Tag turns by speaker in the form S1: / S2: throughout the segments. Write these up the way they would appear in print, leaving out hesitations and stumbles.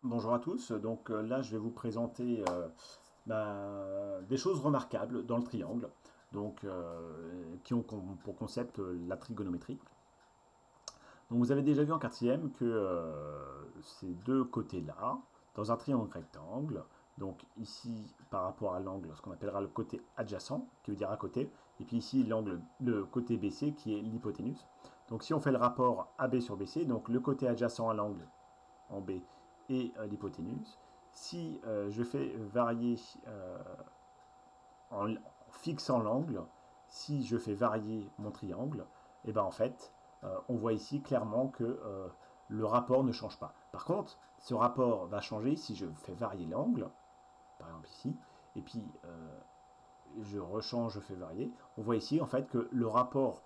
S1: Bonjour à tous, donc là je vais vous présenter des choses remarquables dans le triangle, donc qui ont pour concept la trigonométrie. Donc vous avez déjà vu en quatrième que ces deux côtés-là, dans un triangle rectangle, donc ici par rapport à l'angle, ce qu'on appellera le côté adjacent, qui veut dire à côté, et puis ici l'angle, le côté BC qui est l'hypoténuse. Donc si on fait le rapport AB sur BC, donc le côté adjacent à l'angle en B et l'hypoténuse. Si je fais varier en fixant l'angle, si je fais varier mon triangle, et ben en fait, on voit ici clairement que le rapport ne change pas. Par contre, ce rapport va changer si je fais varier l'angle, par exemple ici, et puis je rechange, je fais varier. On voit ici en fait que le rapport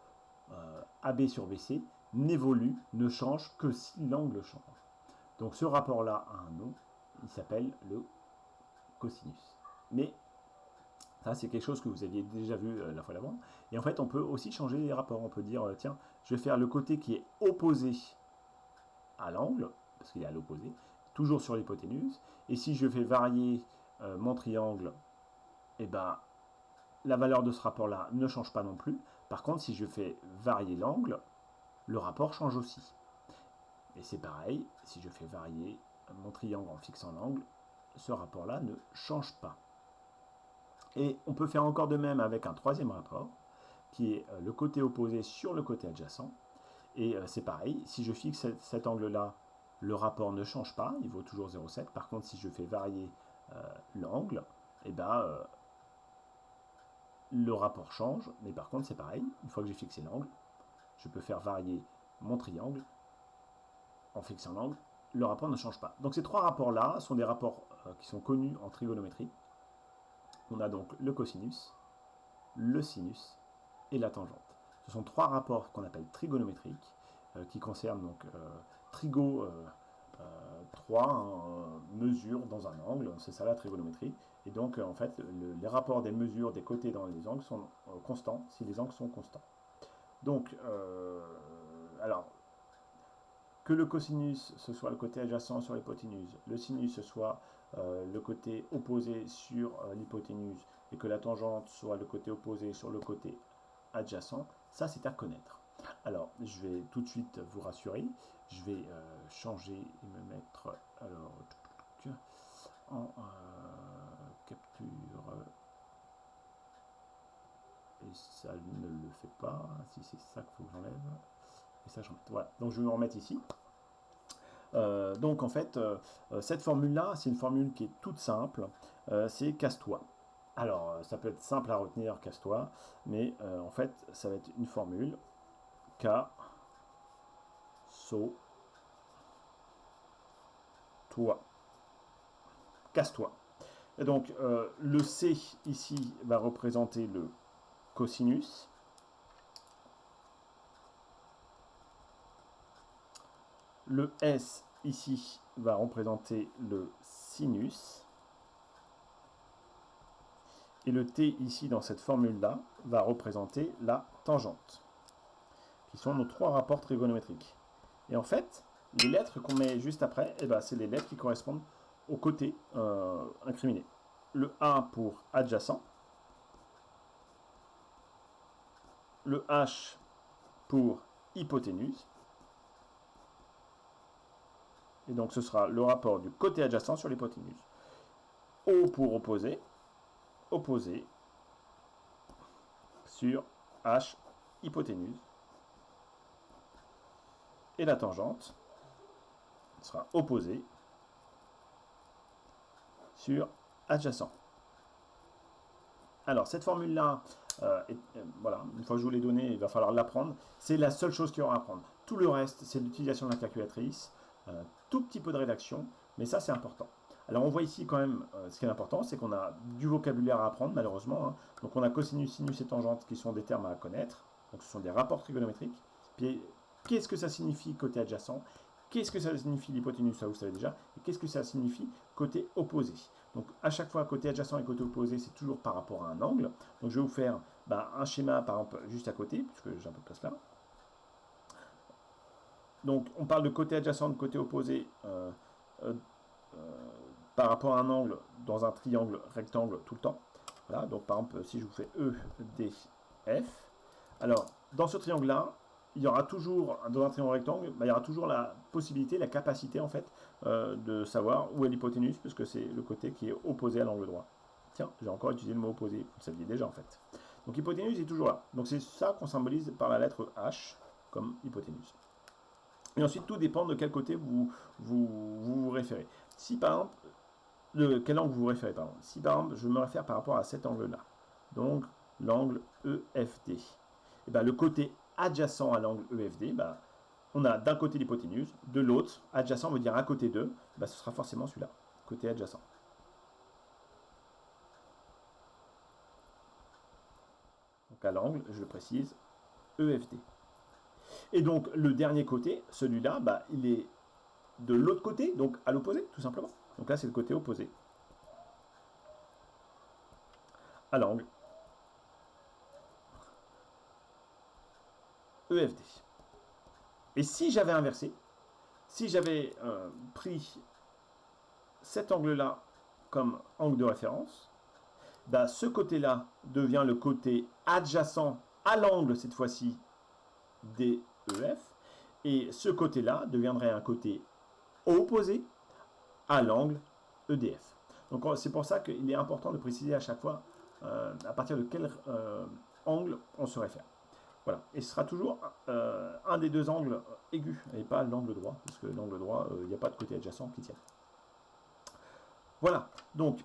S1: AB sur BC n'évolue, ne change que si l'angle change. Donc ce rapport-là a un nom, il s'appelle le cosinus. Mais ça, c'est quelque chose que vous aviez déjà vu la fois d'avant. Et en fait, on peut aussi changer les rapports. On peut dire, tiens, je vais faire le côté qui est opposé à l'angle, parce qu'il est à l'opposé, toujours sur l'hypoténuse. Et si je fais varier mon triangle, eh ben, la valeur de ce rapport-là ne change pas non plus. Par contre, si je fais varier l'angle, le rapport change aussi. Et c'est pareil, si je fais varier mon triangle en fixant l'angle, ce rapport-là ne change pas. Et on peut faire encore de même avec un troisième rapport, qui est le côté opposé sur le côté adjacent. Et c'est pareil, si je fixe cet angle-là, le rapport ne change pas, il vaut toujours 0,7. Par contre, si je fais varier l'angle, eh ben, le rapport change, mais par contre, c'est pareil, une fois que j'ai fixé l'angle, je peux faire varier mon triangle en fixant l'angle, le rapport ne change pas. Donc ces trois rapports-là sont des rapports qui sont connus en trigonométrie. On a donc le cosinus, le sinus et la tangente. Ce sont trois rapports qu'on appelle trigonométriques, qui concernent donc trigo 3 mesures dans un angle, c'est ça la trigonométrie. Et donc en fait, les rapports des mesures des côtés dans les angles sont constants si les angles sont constants. Donc, alors, que le cosinus ce soit le côté adjacent sur l'hypoténuse, le sinus ce soit le côté opposé sur l'hypoténuse et que la tangente soit le côté opposé sur le côté adjacent, ça c'est à connaître. Alors, je vais tout de suite vous rassurer, je vais changer et me mettre alors, en capture et ça ne le fait pas, si c'est ça qu'il faut que j'enlève, et ça j'en mets. Voilà, donc je vais me remettre ici. Donc en fait, cette formule-là, c'est une formule qui est toute simple, c'est casse-toi. Alors, ça peut être simple à retenir, casse-toi, mais en fait, ça va être une formule K, So, toi, casse-toi. Et donc, le C ici va représenter le cosinus. Le S ici va représenter le sinus. Et le T ici dans cette formule-là va représenter la tangente, qui sont nos trois rapports trigonométriques. Et en fait, les lettres qu'on met juste après, eh ben, c'est les lettres qui correspondent au côté incriminé. Le A pour adjacent, le H pour hypoténuse, et donc ce sera le rapport du côté adjacent sur l'hypoténuse. O pour opposé, opposé sur H hypoténuse. Et la tangente sera opposée sur adjacent. Alors cette formule-là, voilà, une fois que je vous l'ai donnée, il va falloir l'apprendre. C'est la seule chose qu'il y aura à apprendre. Tout le reste, c'est l'utilisation de la calculatrice, tout petit peu de rédaction, mais ça c'est important. Alors on voit ici quand même, ce qui est important, c'est qu'on a du vocabulaire à apprendre malheureusement. Hein. Donc on a cosinus, sinus et tangente qui sont des termes à connaître. Donc ce sont des rapports trigonométriques. Puis qu'est-ce que ça signifie côté adjacent? Qu'est-ce que ça signifie l'hypoténuse? Ça vous savez déjà. Et qu'est-ce que ça signifie côté opposé? Donc à chaque fois, côté adjacent et côté opposé, c'est toujours par rapport à un angle. Donc je vais vous faire un schéma, par exemple, juste à côté, puisque j'ai un peu de place là. Donc on parle de côté adjacent, de côté opposé par rapport à un angle dans un triangle rectangle tout le temps. Voilà, donc par exemple, si je vous fais E, D, F, alors dans ce triangle-là, il y aura toujours, dans un triangle rectangle, il y aura toujours la possibilité, la capacité en fait, de savoir où est l'hypoténuse, puisque c'est le côté qui est opposé à l'angle droit. Tiens, j'ai encore utilisé le mot opposé, vous le saviez déjà en fait. Donc hypoténuse est toujours là. Donc c'est ça qu'on symbolise par la lettre H comme hypoténuse. Et ensuite, tout dépend de quel côté vous référez. Si par exemple, de quel angle vous référez, pardon. Si par exemple, je me réfère par rapport à cet angle-là, donc l'angle EFD, et ben, le côté adjacent à l'angle EFD, ben, on a d'un côté l'hypoténuse, de l'autre, adjacent veut dire à côté d'eux, ben, ce sera forcément celui-là, côté adjacent. Donc à l'angle, je le précise, EFD. Et donc le dernier côté, celui-là, bah, il est de l'autre côté, donc à l'opposé, tout simplement. Donc là, c'est le côté opposé à l'angle EFD. Et si j'avais inversé, si j'avais pris cet angle-là comme angle de référence, bah, ce côté-là devient le côté adjacent à l'angle, cette fois-ci, DEF, et ce côté-là deviendrait un côté opposé à l'angle EDF. Donc c'est pour ça qu'il est important de préciser à chaque fois à partir de quel angle on se réfère. Voilà. Et ce sera toujours un des deux angles aigus et pas l'angle droit, parce que l'angle droit, il n'y a pas de côté adjacent qui tienne. Voilà. Donc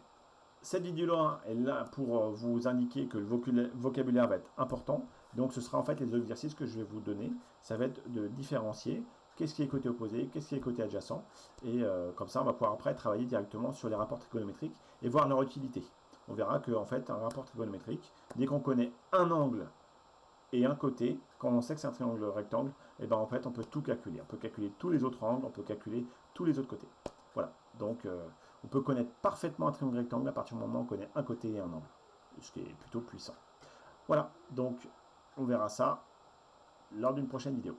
S1: cette vidéo-là est là pour vous indiquer que le vocabulaire va être important. Donc ce sera en fait les exercices que je vais vous donner. Ça va être de différencier qu'est-ce qui est côté opposé, qu'est-ce qui est côté adjacent. Et comme ça, on va pouvoir après travailler directement sur les rapports trigonométriques et voir leur utilité. On verra qu'en fait, un rapport trigonométrique, dès qu'on connaît un angle et un côté, quand on sait que c'est un triangle rectangle, et ben en fait, on peut tout calculer. On peut calculer tous les autres angles, on peut calculer tous les autres côtés. Voilà. Donc, on peut connaître parfaitement un triangle rectangle à partir du moment où on connaît un côté et un angle, ce qui est plutôt puissant. Voilà. Donc, on verra ça lors d'une prochaine vidéo.